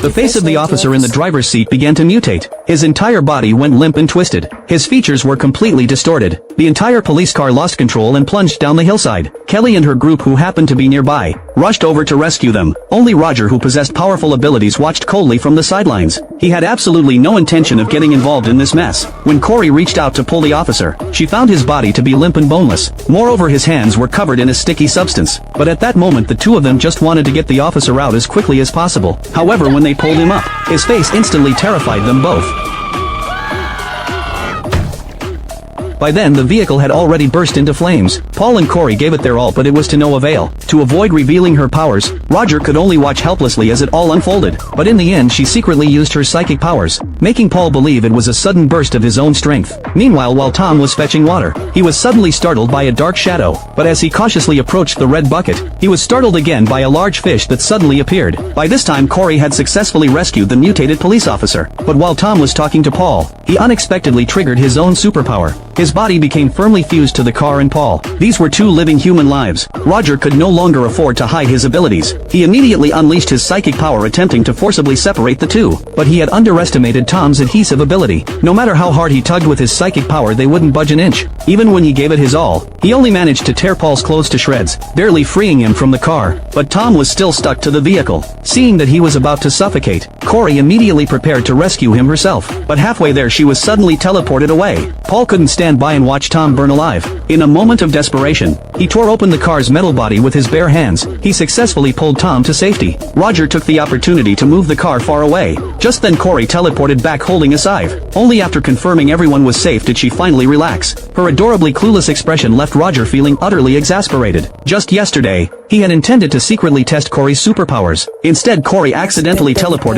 The face of the officer in the driver's seat began to mutate. His entire body went limp and twisted. His features were completely distorted. The entire police car lost control and plunged down the hillside. Kelly and her group, who happened to be nearby, rushed over to rescue them. Only Roger, who possessed powerful abilities, watched coldly from the sidelines. He had absolutely no intention of getting involved in this mess. When Corey reached out to pull the officer, she found his body to be limp and boneless. Moreover, his hands were covered in a sticky substance. But at that moment, the two of them just wanted to get the officer out as quickly as possible. However, when they pulled him up, his face instantly terrified them both. By then, the vehicle had already burst into flames. Paul and Corey gave it their all, but it was to no avail. To avoid revealing her powers, Roger could only watch helplessly as it all unfolded. But in the end, she secretly used her psychic powers, making Paul believe it was a sudden burst of his own strength. Meanwhile, while Tom was fetching water, he was suddenly startled by a dark shadow. But as he cautiously approached the red bucket, he was startled again by a large fish that suddenly appeared. By this time, Corey had successfully rescued the mutated police officer. But while Tom was talking to Paul, he unexpectedly triggered his own superpower. His body became firmly fused to the car and Paul. These were two living human lives. Roger could no longer afford to hide his abilities. He immediately unleashed his psychic power, attempting to forcibly separate the two. But he had underestimated Tom's adhesive ability. No matter how hard he tugged with his psychic power, they wouldn't budge an inch. Even when he gave it his all, he only managed to tear Paul's clothes to shreds, barely freeing him from the car. But Tom was still stuck to the vehicle. Seeing that he was about to suffocate, Corey immediately prepared to rescue him herself. But halfway there, she was suddenly teleported away. Paul couldn't stand by and watch Tom burn alive. In a moment of desperation, he tore open the car's metal body with his bare hands. He successfully pulled Tom to safety. Roger took the opportunity to move the car far away. Just then, Corey teleported back holding a scythe. Only after confirming everyone was safe did she finally relax. Her adorably clueless expression left Roger feeling utterly exasperated. Just yesterday, he had intended to secretly test Corey's superpowers. Instead, Corey accidentally teleported